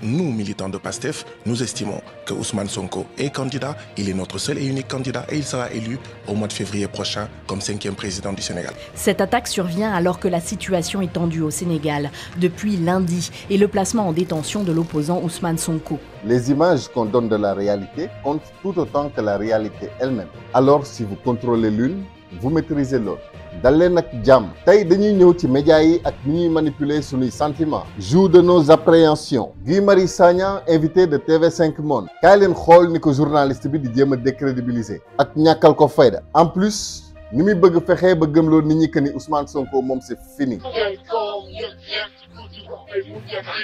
nous, militants de PASTEF, nous estimons que Ousmane Sonko est candidat, il est notre seul et unique candidat et il sera élu au mois de février prochain comme 5e président du Sénégal. Cette attaque survient alors que la situation est tendue au Sénégal depuis lundi et le placement en détention de l'opposant Ousmane Sonko. Les images qu'on donne de la réalité comptent tout autant que la réalité elle-même. Alors si vous contrôlez l'une, vous maîtrisez l'autre. dal leen ak jàmm tey dañuy ñëw ci médias yi ak ni ñuy manipuler suñuy sentiments jour de nos appréhensions Guy Marius Sagna invité de TV5 Monde kaay leen xool ni ko journaliste bi di jéem a décrédibiliser ak ñàkkal ko fayda en plus ni muy bëgg fexee ba gëmloo nit ñi que ni Ousmane Sonko moom c'est fini.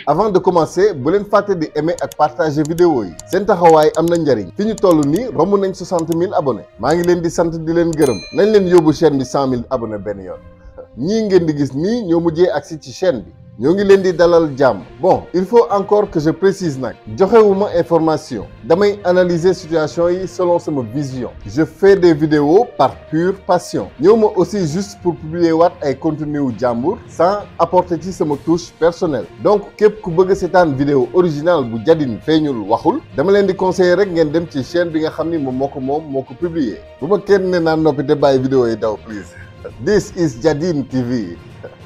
Avant de commencer bu leen fàtte di aimer ak partager vidéo yi seen taxawaay am na njariñ fi ñu toll nii romb nañ 60 000 abonnés maa ngi leen di sant di leen gërëm nañ leen yóbbu chaîne bi 100 000 abonnés benn yoon ñii ngeen di gis nii ñoo mujjee agsi ci chaîne bi ñoo ngi leen di dalal jàmm. Bon il faut encore que je précise nag joxewuma information damay analyser situation yi selon sama vision je fais des vidéos par pure passion ñëw ma aussi juste pour publier waat ay contenu wu jàmbur sans apporter ci sama touche personnelle donc képp ku bëgg a seetaan vidéo originale bu Jadine feeñul waxul dama leen di conseiller rek ngeen dem ci chaîne bi nga xam ni moom moo ko publier bu ma kenn ne naan noppi te bàyyi vidéo yi daw please. This is Jadine TV.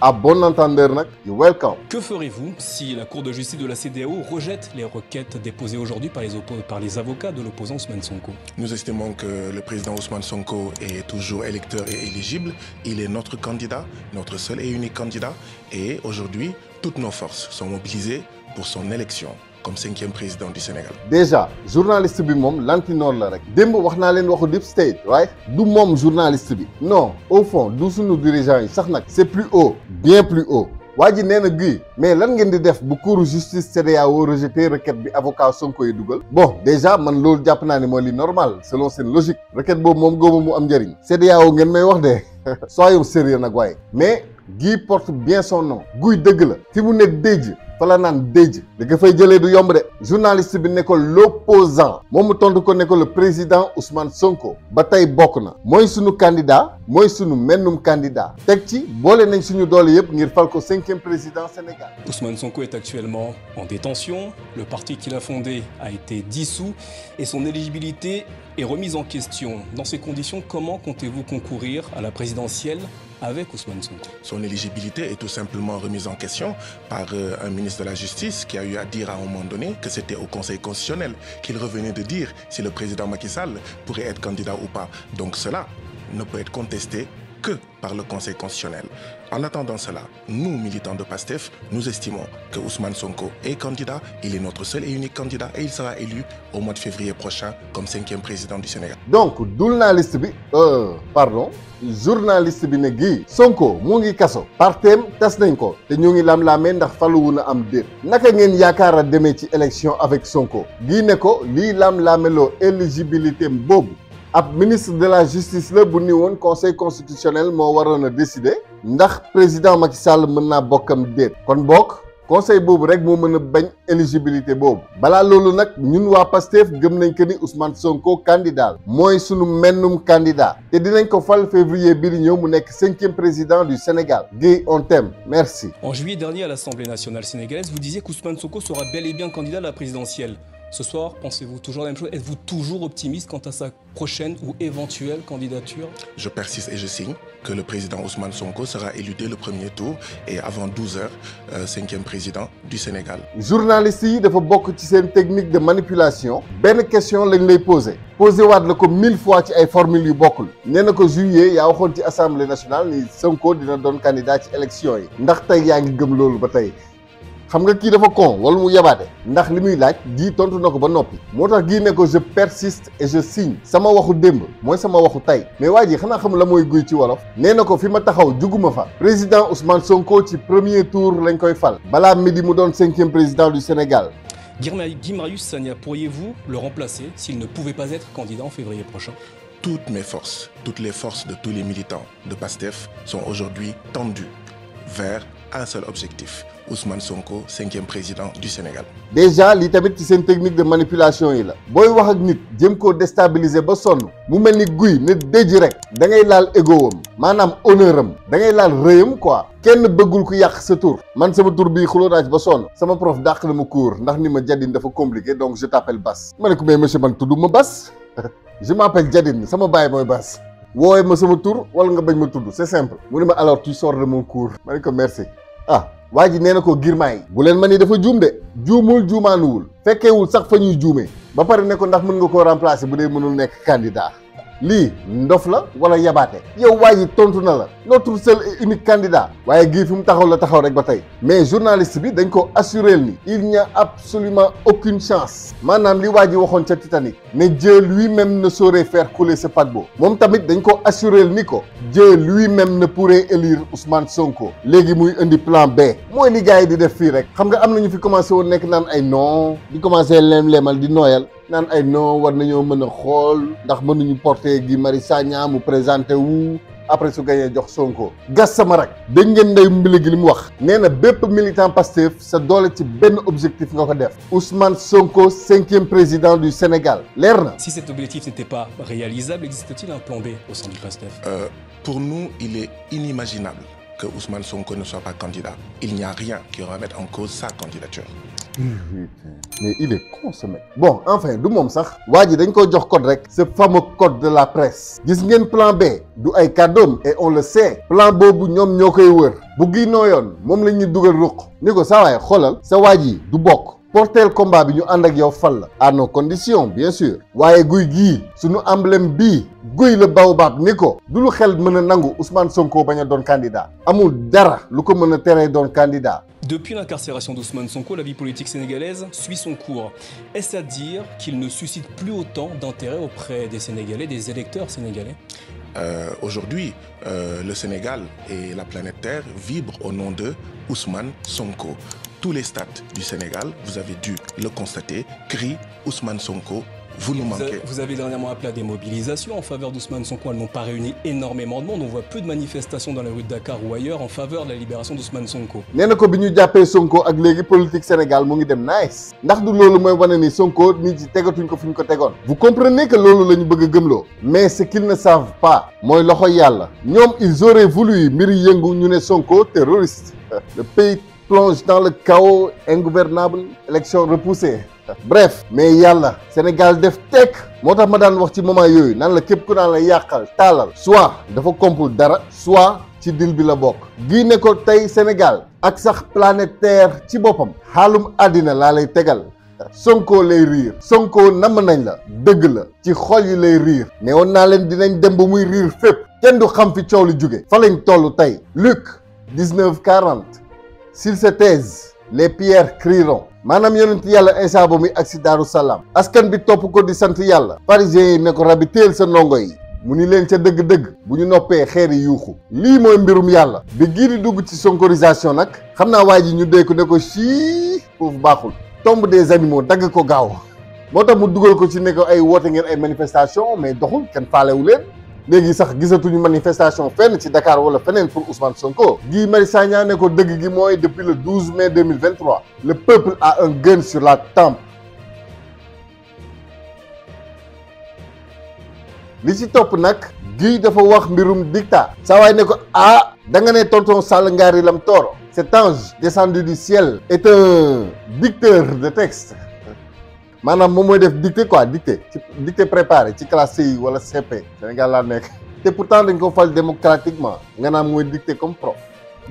À bon entendeur, you're welcome. Que ferez-vous si la Cour de justice de la CEDEAO rejette les requêtes déposées aujourd'hui par les avocats de l'opposant Ousmane Sonko? Nous estimons que le président Ousmane Sonko est toujours électeur et éligible. Il est notre candidat, notre seul et unique candidat. Et aujourd'hui, toutes nos forces sont mobilisées pour son élection comme 5e président du Sénégal. Déjà journaliste bi moom lantinoor la rek démb wax naa leen waxu deep state right du moom journaliste bi non au fond du sunu dirigeant yi sax nag c'est plus haut bien plus haut waa ji nee na Guy mais lan ngeen di def bu cour justice CEDEAO rejeté requête bi avocat Sonko yi dugal bon déjà man loolu jàpp naa ne mooy li normal selon seen logique requête boobu moom góoba mu am njëriñ CEDEAO ngeen may wax de soyons sérieux nag waaye mais Guy porte bien son nom Guy dëgg la fi mu ne déj fala naan déj da nga fay jëlee du yomb de journaliste bi ne ko l'opposant moom mu tontu ko ne ko le président Ousmane Sonko ba tey bokk na mooy sunu candidat mooy sunu mennum candidat teg ci boole nañ suñu doole yëpp ngir fal ko 5e président Sénégal. Ousmane Sonko est actuellement en détention, le parti qu'il a fondé a été dissous et son éligibilité est remise en question. Dans ces conditions, comment comptez-vous concourir à la présidentielle avec Ousmane Sonko? Son éligibilité est tout simplement remise en question par un ministre de la Justice qui a eu à dire à un moment donné que c'était au Conseil constitutionnel qu'il revenait de dire si le président Macky Sall pourrait être candidat ou pas. Donc cela ne peut être contesté que par le Conseil constitutionnel. En attendant cela, nous, militants de PASTEF, nous estimons que Ousmane Sonko est candidat, il est notre seul et unique candidat et il sera élu au mois de février prochain comme 5e président du Sénégal. Donc, journaliste bi ne Guy Sonko mu ngi kaso partem tas nañ ko te ñu ngi lam-laamee ndax faluwu na am déet naka ngeen yaakaar a demee ci élection avec Sonko Guy ne ko lii lam-laameloo éligibilité boobu ab ministre de la justice la bu ni woon conseil constitutionnel moo waroon a décider ndax président Macky Sall mën naa bokkam déet kon bokk conseil boobu rek moo mën a bañ éligibilité boobu balaa loolu nag ñun waa PASTEF gëm nañ que ni Ousmane Sonko candidat mooy sunu mennum candidat te dinañ ko fal février bi di ñëw mu nekk 5e président du Sénégal. Guy, on t'aime, merci. En juillet dernier à l'Assemblée nationale sénégalaise, vous disiez qu'Ousmane Sonko sera bel et bien candidat à la présidentielle. Ce soir, pensez-vous toujours la même chose? Êtes-vous toujours optimiste quant à sa prochaine ou éventuelle candidature? Je persiste et je signe que le président Ousmane Sonko sera élu dès le premier tour et avant 12 heures, 5e président du Sénégal. Journalistes yi dafa bokk ci seen technique de manipulation benn question lañ lay posé waat la ko 1000 fois ci ay formules yu bokkul nee na ko juillet yaa waxoon ci assemblée nationale ni Sonko dina doon candidat ci élection yi ndax tey yaa ngi gëm loolu ba tey xam nga kii dafa con wala mu yabaate ndax li muy laaj Guy tontu na ko ba noppi moo tax Guy ne ko je persiste et je signe sama waxu démb mooy sama waxu tey mais waa ji xanaa xam la mooy Guy ci wolof nee na ko fi ma taxaw juguma fa président Ousmane Sonko ci premier tour lañ koy fal balaa midi mu doon 5e président du Sénégal. Guy Marius Sagna, pourriez-vous le remplacer s'il ne pouvait pas être candidat en février prochain? Toutes mes forces, toutes les forces de tous les militants de PASTEF sont aujourd'hui tendues vers un seul objectif. Ousmane Sonko, 5e président du Sénégal. Déjà li tamit ci seen technique de manipulation yi la booy wax ak nit jëm koo déstabiliser ba sonn mu mel ni guy ne déji rek da ngay laal égoam maanaam honneur am da ngay laal rëyam quoi kenn bëggul ku yàq sa tur man sama tur bii xuloo naa ci ba sonn sama prof dàq na ma cours ndax ni ma Jadine dafa compliqué donc je t'appelle Bass ma ne ko mais monsieur man tudd ma Bass je m'appelle Jadine sama baay mooy Bass woowee ma sama tur wala nga bañ ma tudd c'est simple mu ne ma alors tu sors de mon cours ma ne ko merci ah waa ji nee na ko girmaay bu leen ma ni dafa juum de juumul juumaanuwul fekkeewul sax fa ñuy juumee ba pare ne ko ndax mën nga koo remplacer bu dee mënul nekk candidat lii ndof la wala yabaate yow waa ji tontu na la notre seul et unique candidat waaye gii fi mu taxaw la taxaw rek ba tey mais journaliste bi dañ ko assuré ni il n'y a absolument aucune chance maanaam li waa ji waxoon ca Titanic ne Dieu lui-même ne saurait faire couler ce paquebot moom tamit dañ ko assuré ni ko Dieu lui-même ne pourrait élire Ousmane Sonko léegi muy indi plan B mooy li gars yi di def fii rek xam nga am nañu fi commencé woon nekk naan ay non di commencé leem-leemal di nooyal naan ay non war nañoo mën a xool ndax mënuñu porter Guy Marius Sagna mu présenté wu après su gañee jox Sonko gas sama rak dégg ngeen ndey mbili gi li mu wax nee na bépp militant Pastef sa doole ci benn objectif nga ko def Ousmane Sonko 5e président du Sénégal leer na. Si cet objectif n'était pas réalisable, existe-t-il un plan B au sein du Pastef? Pour nous, il est inimaginable que Ousmane Sonko ne soit pas candidat. Il n'y a rien qui remette en cause sa candidature. Mais il est con ce mec. Bon enfin du moom sax waa ji dañ ko jox code rek ce fameux code de la presse gis ngeen plan B du ay kàddoom et on le sait plan boobu ñoom ñoo koy wër bu gi nooyoon moom la ñuy dugal ruq ni ko saa waay xoolal sa waa ji du bokk porteel combat bi ñu ànd ak yow fal la à nos conditions bien sûr waaye guy gii suñu emblème bii guy la baobab ni ko du lu xel mën a nangu Ousmane Sonko bañ a doon candidat amul dara lu ko mën a teree doon candidat. Depuis l'incarcération d'Ousmane Sonko, la vie politique sénégalaise suit son cours. Est-ce à dire qu'il ne suscite plus autant d'intérêt auprès des Sénégalais, des électeurs sénégalais? Aujourd'hui, le Sénégal et la planète Terre vibrent au nom de Ousmane Sonko. Tous les stades du Sénégal, vous avez dû le constater, crient Ousmane Sonko. Vous nous manquez. Vous avez dernièrement appelé à des mobilisations en faveur d'Ousmane Sonko. Elles n'ont pas réuni énormément de monde. On voit peu de manifestations dans les rues de Dakar ou ailleurs en faveur de la libération d'Ousmane Sonko. nee na ko bi ñu jàppee Sonko ak léegi politique Sénégal mu ngi dem nice ndax du loolu mooy wane ni Sonko nit ci tegatuñ ko fi ñu ko tegoon. Vous comprenez que loolu la ñu bëgg a gëmloo. Mais ce qu'ils ne savent pas mooy loxo yàlla ñoom ils auraient voulu mbiri yëngu ñu ne Sonko terroriste. Le pays plonge dans le chaos ingouvernable, élection repoussée. Bref mais yàlla Sénégal def tekk moo tax ma daan wax ci moment yooyu naan la képp ku naan la yàqal taalal soit dafa compul dara soit ci dil bi la bokk gii ne ko tey Sénégal ak sax planète Terre ci boppam xaalum àddina laa lay tegal Sonko lay riir Sonko namm nañ la dëgg la ci xol yi lay riir ne woon naa leen dinañ dem ba muy riir fépp kenn du xam fi coow li jóge fa lañ toll tey Luc 19:40 s'il se taise les pierres crieront maanaam yonent yàlla Isaa ba muy agsi Daaru Salaam askan bi topp ko di sant yàlla pharisiens yi ne ko rabbi téel sa ndongo yi mu ni leen ca dëgg-dëgg bu ñu noppee xeer yi yuuxu lii mooy mbirum yàlla bi gii di dugg ci sonkorisation nag xam naa waa ji ñu dee ko ne ko sii foofu baaxul tombe des animaux dagg ko gaaw moo tax mu dugal ko ci ne ko ay woote ngeen ay manifestation mais doxul kenn faalewu leen léegi sax gisatuñu manifestation fenn ci Dakar wala feneen pour Ousmane Sonko. Guy Marius Sagna ne ko dëgg gi mooy depuis le 12 mai 2023 le peuple a un gun sur la tempe. li ci topp nag Guy dafa wax mbirum dictat saa waay ne ko ah da nga ne tonton Sall Ngari Lam Tooro cet ange descendu du ciel est un dicteur de texte maanaam moom mooy def dictée quoi dictée préparé ci classe CI wala CP Sénégal laa nekk te pourtant dañ ko fal démocratiquement nga naan mooy dictée comme prof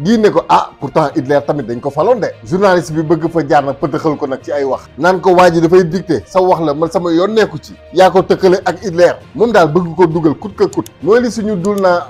gii ne ko ah pourtant Hitler tamit dañ ko faloon de journaliste bi bëgg fa jaar nag pëtëxal ko nag ci ay wax naan ko waa ji dafay dicté sa wax la man sama yoon nekku ci yaa ko tëkkale ak Hitler moom daal bëgg ko dugal coûte que coûte mooy li suñu dul naa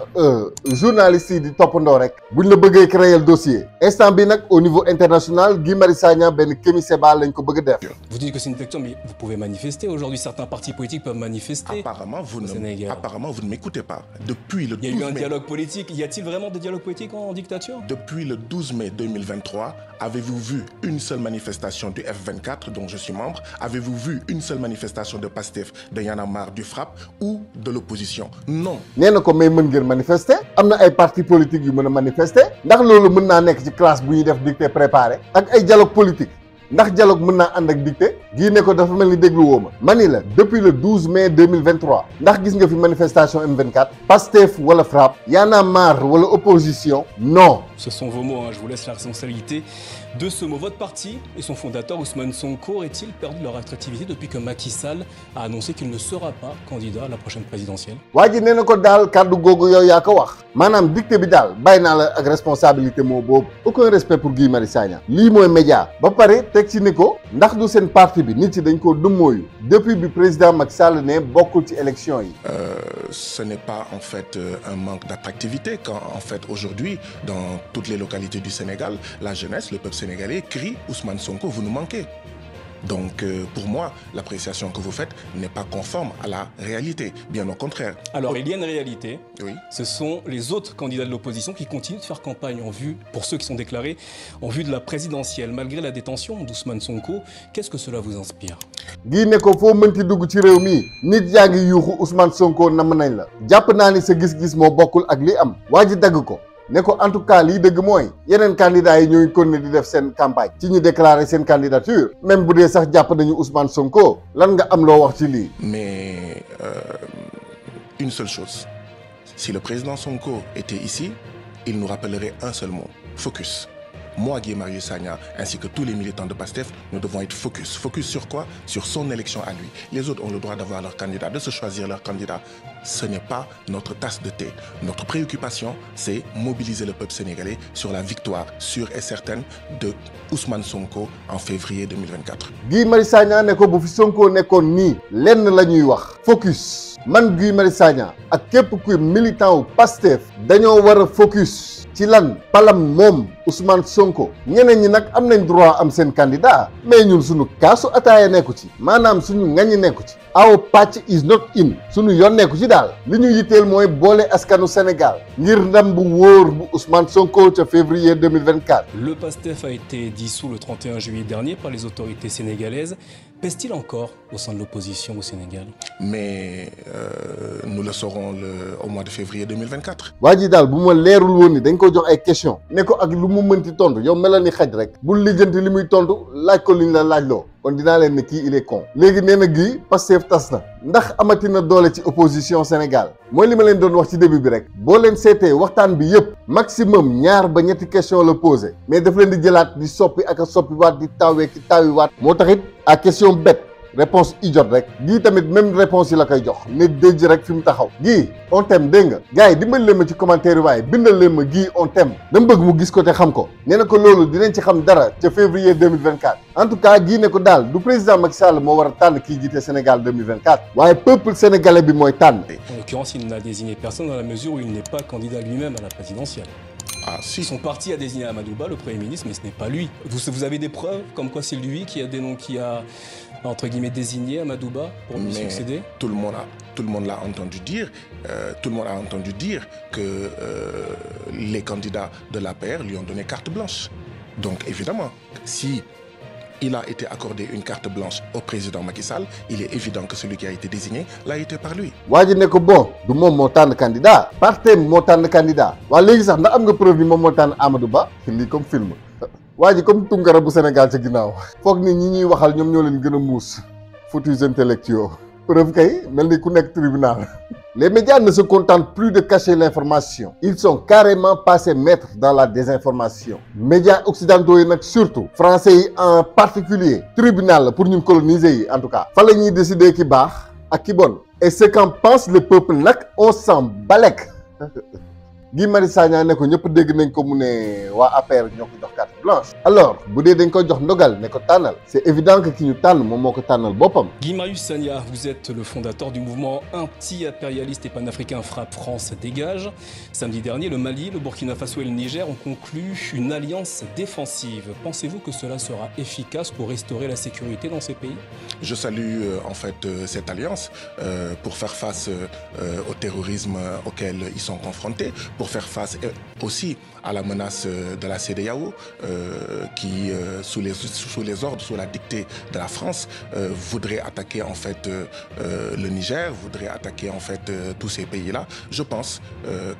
journaliste yi di toppandoo rek buñ la bëggee créer le dossier instant bi nag au niveau international Guy Marius Sagna benn Kémi Séba lañ ko bëgg a def. Vous dites que c'est une dictature mais vous pouvez manifester aujourd'hui certains partis politiques peuvent manifester. Apparemment vous ne m'écoutez pas depuis le 12 mai. Il y a eu un dialogue politique. Y a-t-il vraiment des dialogues politiques en dictature? sûr. Depuis le 12 mai 2023, avez-vous vu une seule manifestation du F24, dont je suis membre? Avez-vous vu une seule manifestation de PASTEF, de Y'en a marre, du FRAPP ou de l'opposition? Non. nee na ko may mën ngeen manifester am na ay partis politiques yu mën a manifester ndax loolu mën naa nekk ci classe bu ñuy def dictée préparé ak ay dialogue politique ndax dialogue mën naa ànd ak dictée gii ne ko dafa mel ni déglu woo ma mani la depuis le 12 mai 2023 ndax gis nga fi manifestation M24 PASTEF wala FRAPP Y'en a marre wala opposition non. Ce sont vos mots, hein. Je vous laisse la responsabilité de ce mot. Votre parti et son fondateur Ousmane Sonko auraient-ils perdu leur attractivité depuis que Macky Sall a annoncé qu'il ne sera pas candidat à la prochaine présidentielle? waa ji nee na ko daal kàddu googu yow yaa ko wax maanaam dicté bi daal bàyyi naa la ak responsabilité moo boobu aucun respect pour Guy Marius Sagna lii mooy média ba pare teg ci ni ko ndax du seen parti bi nit yi dañ koo dummóoyu depuis bi président Macky Sall ne bokkul ci élection yi. Ce n'est pas en fait un manque d'attractivité quand en fait aujourd'hui dans toutes les localités du Sénégal, la jeunesse, le peuple sénégalais crie Ousmane Sonko, vous nous manquez. Donc pour moi, l'appréciation que vous faites n'est pas conforme à la réalité, bien au contraire. Alors il y a une réalité, Oui. ce sont les autres candidats de l'opposition qui continuent de faire campagne en vue, pour ceux qui sont déclarés, en vue de la présidentielle. Malgré la détention d'Ousmane Sonko, qu'est-ce que cela vous inspire? Gii ne ko foo mënti dugg ci réew mi nit yaa ngi yuuxu Ousmane Sonko namm nañ la jàpp naa ni sa gis-gis moo bokkul ak li am waa ji dagg ko ne ko en tout cas lii dëgg mooy yeneen candidats yi ñooy continuer di def seen campagne ci ñu déclarer seen candidature même bu dee sax jàpp nañu Ousmane Sonko lan nga am loo wax ci lii. Mais une seule chose, si le président Sonko était ici, il nous rappellerait un seul mot, focus. Moi, Guy Marius Sagna, ainsi que tous les militants de PASTEF, nous devons être focus. Focus sur quoi? Sur son élection à lui. Les autres ont le droit d'avoir leur candidat, de se choisir leur candidat. Ce n'est pas notre tasse de thé. Notre préoccupation, c'est mobiliser le peuple sénégalais sur la victoire sûre et certaine de Ousmane Sonko en février 2024. Guy Marius Sagna ne ko bu fi Sonko nekkoon nii lenn la ñuy wax focus man Guy Marius Sagna ak képp kuy militant wu PASTEF dañoo war a focus ci lan palam moom Ousmane Sonko ñeneen ñi nag am nañ droit am seen candidat mais ñun suñu kaasu ataaya nekku ci maanaam suñu ngañi nekku ci aw patch is not in suñu yoon nekku ci daal li ñu yitteel mooy boole askanu Sénégal ngir ndam bu wóor bu Ousmane Sonko ca février 2024. Le PASTEF a été dissous le 31 juillet dernier par les autorités sénégalaises. Pèse-t-il encore au sein de l'opposition au Sénégal? Mais nous le saurons au mois de février 2024. waa ji daal bu ma leerul woon ni dañ ko jox ay question ne ko ak lu mu mënti tontu yow melal ni xaj rek bul lijjanti li muy tontu laaj ko liñ la laaj loo kon dinaa leen ne kii il est con léegi nee na Guy Pastef tas na ndax amati na doole ci opposition Sénégal mooy li ma leen doon wax ci début bi rek boo leen seetee waxtaan bi yëpp maximum ñaar ba ñetti question la posé mais daf leen di jëlaat di soppi ak a soppi waat di tawee ki tawi waat moo taxit à question bête réponse idiote rek Guy tamit même réponse yi la koy jox ne déj rek fi mu taxaw Guy on t'aime dégg nga gars yi dimbali leen ma ci commentaire yi waaye bindal leen ma Guy on t'aime dama bëgg mu gis ko te xam ko nee na ko loolu dinañ ci xam dara ca février 2024 en tout cas Guy ne ko daal du président Macky Sall moo war a tànn kii jiite Sénégal 2024 waaye peuple sénégalais bi mooy tànn. En l'occurrence, il n'a désigné personne dans la mesure où il n'est pas candidat lui-même à la présidentielle. Ah si. Son parti a désigné Amadou Ba, le Premier ministre, mais ce n'est pas lui. Vous avez des preuves comme quoi c'est lui qui a entre guillemets désigné Amadou Ba pour lui succéder? Tout le monde l'a entendu dire. Tout le monde a entendu dire que les candidats de l'APR lui ont donné carte blanche. Donc évidemment, si il a été accordé une carte blanche au président Macky Sall, il est évident que celui qui a été désigné l'a été par lui. waa ji ne ko bon du moom moo tànn candidat partem moo tànn candidat waa léegi sax ndax am nga preuve ni moom moo tànn Amadou Ba lii comme film waa ji comme Tunkara bu Sénégal ca ginnaaw foog ni ñi ñuy waxal ñoom ñoo leen gën a muus foutus intellectuels preuve kay mel ni ku nekk tribunal. Les médias ne se contentent plus de cacher l'information. Ils sont carrément passés maîtres dans la désinformation. Médias occidentaux yi nag surtout français yi en particulier tribunal la pour ñun coloniser yi en tout cas fa la ñuy décider ki baax ak ki bon et ce qu'en pense le peuple nag on s'en balèque. Guy Marius Sagna ne ko ñëpp dégg nañ ko mu ne waa APR ñoo ko jox carte blanche alors bu dee dañ ko jox ndogal ne ko tànnal c'est évident que ki ñu tànn moom moo ko tànnal boppam. Guy Marius Sagna, vous êtes le fondateur du mouvement anti-impérialiste et panafricain Frappe France Dégage. Samedi dernier, le Mali, le Burkina Faso et le Niger ont conclu une alliance défensive. Pensez-vous que cela sera efficace pour restaurer la sécurité dans ces pays? Je salue en fait cette alliance pour faire face au terrorisme auquel ils sont confrontés, pour faire face aussi à la menace de la CEDEAO qui, sous les ordres, sous la dictée de la France, voudrait attaquer en fait le Niger, voudrait attaquer en fait tous ces pays-là. Je pense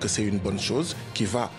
que c'est une bonne chose qui va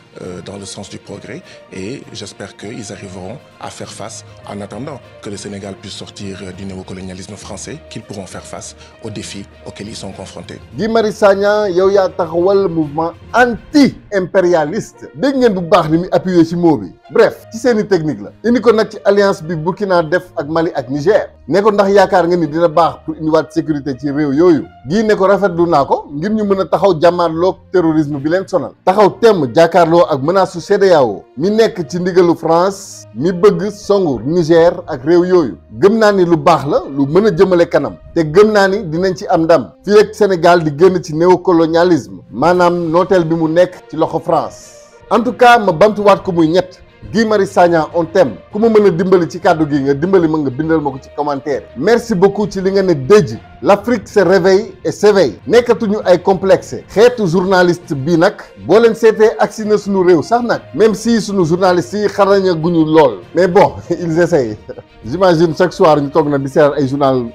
dans le sens du progrès et j'espère qu'ils arriveront à faire face en attendant que le Sénégal puisse sortir du néocolonialisme français, qu'ils pourront faire face aux défis auxquels ils sont confrontés. Guy Marius Sagna yow yaa taxawal mouvement anti-impérialiste dégg ngeen bu baax ni muy appuyé ci mot bi bref ci seeni technique la indi ko nag ci alliance bi Burkina def ak Mali ak Niger ne ko ndax yaakaar nga ni dina baax pour indiwaat sécurité ci réew yooyu gii ne ko rafetlu naa ko ngir ñu mën a taxaw jàmmaarloog terrorisme bi leen sonal taxaw temm jàkkaarloo ak menace su CEDEAO mi nekk ci ndigalu France mi bëgg songu Niger ak réew yooyu gëm naa ni lu baax la lu mën a jëmale kanam te gëm naa ni dinañ ci am ndam fii ak Sénégal di génn ci néocolonialisme maanaam nooteel bi mu nekk ci loxo France en tout cas ma bamtuwaat ko muy ñett Guy Marius Sagna on t'aime ku ma mën a dimbali ci kàddu gi nga dimbali ma nga bindal ma ko ci commentaire merci beaucoup ci li nga ne dëj l'Afrique se réveille et s'éveille nekkatuñu ay complexe xeetu journaliste bii nag boo leen seetee agsi na suñu réew sax nag même si suñu journalistes yi xaraña guñu lool mais bon ils essayent j'imagine chaque soir ñu toog na di seetaan ay journal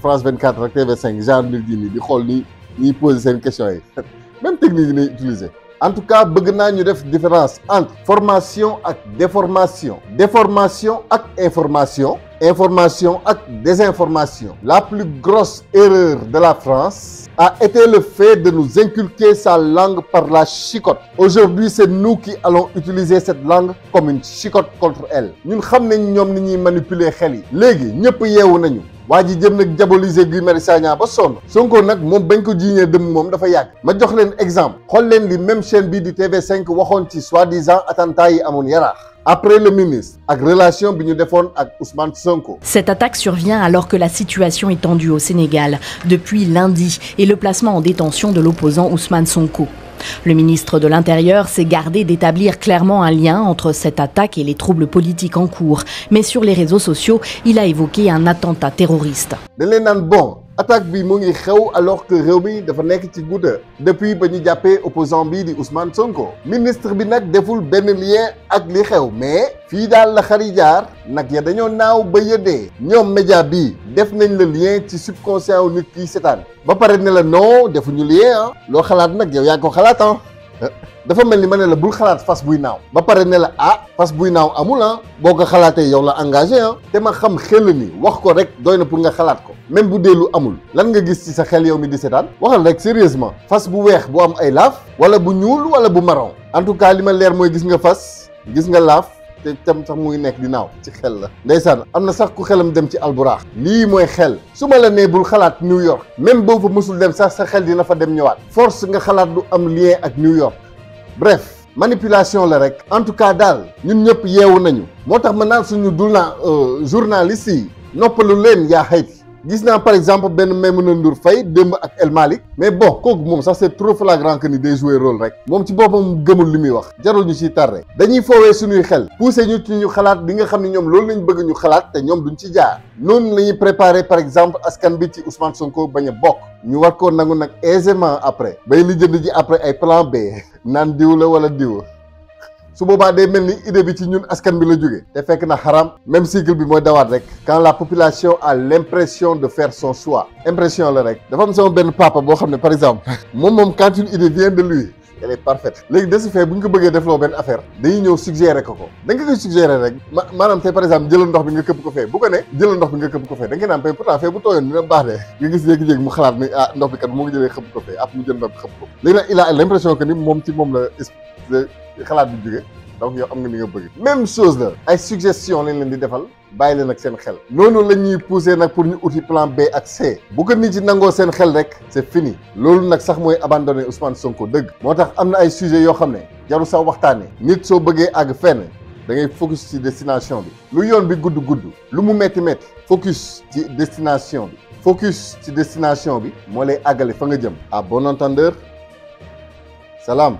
France 24 ak TV5 genre nit yi nii di xool ni ñuy poser seen questions yi même technique yi ñuy utiliser en tout cas bëgg naa ñu def différence entre formation ak déformation déformation ak information information ak désinformation la plus grosse erreur de la France a été le fait de nous inculquer sa langue par la chicotte aujourd'hui c'est nous qui allons utiliser cette langue comme une chicotte contre elle ñun xam nañ ñoom ni ñuy manipuler xel yi léegi ñëpp yeewu nañu waa ji jëm nag diaboliser Guy Marius Sagna ba sonn Sonko nag moom bañ ko jiiñee dëmm moom dafa yàgg ma jox leen exemple xool leen li même chaîne bii di TV5 waxoon ci soi-disant attentat yi amoon Yaraax après le ministre ak relation bi ñu defoon ak Ousmane Sonko. Cette attaque survient alors que la situation est tendue au Sénégal depuis lundi et le placement en détention de l'opposant Ousmane Sonko. Le ministre de l'Intérieur s'est gardé d'établir clairement un lien entre cette attaque et les troubles politiques en cours. Mais sur les réseaux sociaux, il a évoqué un attentat terroriste. dañ leen naan bon attaque bi mu ngi xew alors que réew mi dafa nekk ci gudda depuis ba ñu jàppee opposant bi di Ousmane Sonko ministre bi nag deful benn lien ak li xew mais fii daal la xari jaar nag ya dañoo naaw ba yëddee ñoom média bi def nañ le lien ci subconscient wu nit ki seetaan ba pare ne la non defuñu lien ah loo xalaat nag yow yaa ko xalaat ah dafa mel ni ma ne la bul xalaat fas buy naaw ba pare ne la ah fas buy naaw amul ah boo ko xalaatee yow la engagé ah te ma xam xel ni wax ko rek doy na pour nga xalaat ko même bu dee lu amul lan nga gis ci sa xel yow mi di seetaan waxal rek sérieusement fas bu weex bu am ay laaf wala bu ñuul wala bu marron en tout cas li ma leer mooy gis nga fas gis nga laaf te tam sax muy nekk di naaw ci xel la ndeysaan am na sax ku xelam dem ci alburaax lii mooy xel su ma la nee bul xalaat New York même boo fa mësul dem sax sa xel dina fa dem ñëwaat force nga xalaat du am lien ak New York bref manipulation la rek en tout cas daal ñun ñëpp yeewu nañu moo tax ma naan suñu dul na journalistes yi noppalu leen yaa xayti gis naa par exemple benn Maimouna Ndour Faye démb ak El Malick mais bon kooku moom sax c'est trop flagrant que ni day jouer rôle rek moom ci boppam gëmul li muy wax jarul ñu ciy tardé dañuy foowee suñuy xel poussé ñu ci ñu xalaat bi nga xam ne ñoom loolu lañ bëgg ñu xalaat te ñoom duñ ci jaar noonu la ñuy préparer par exemple askan bi ci Ousmane Sonko bañ a bokk ñu war koo nangu nag aisément après bay li jënd ji après ay plan B naan diw la wala diw su boobaa day mel ni idée bi ci ñun askan bi la jóge te fekk na xaram même cycle bi mooy dawaat rek quand la population a l'impression de faire son choix impression la rek dafa am sama benn papa boo xam ne par exemple moom quand une idée vient de lui elle est parfaite léegi de ce fait bu ñu ko bëggee defloo benn affaire dañuy ñëw suggérer ko da nga koy suggérer rek maanaam tey par exemple jëlal ndox bi nga këpp ko fee bu ko ne jëlal ndox bi nga këpp ko fee da nga naan pourtant fee bu tooyoon dina baax de nga gis jékki-jékki mu xalaat ni ah ndox bi kat mu ngi jëlee xëpp ko fee ap mu jël ndox bi xëpp ko léegi nag il a l'impression que ni moom ci moom la xalaat bi jóge donc yow am nga ni nga bëgg même chose la ay suggestion lañ leen di defal bàyyi leen ak seen xel noonu la ñuy pousser nag pour ñu uti plan B ak C bu ko nit ci nangoo seen xel rek c'est fini loolu nag sax mooy abandonner Ousmane Sonko dëgg moo tax am na ay sujets yoo xam ne jaru sax waxtaanee nit soo bëggee àgg fenn da ngay focus ci destination bi lu yoon bi gudd lu mu metti focus ci destination bi focus ci destination bi moo lay àggale fa nga jëm à bon entendeur salaam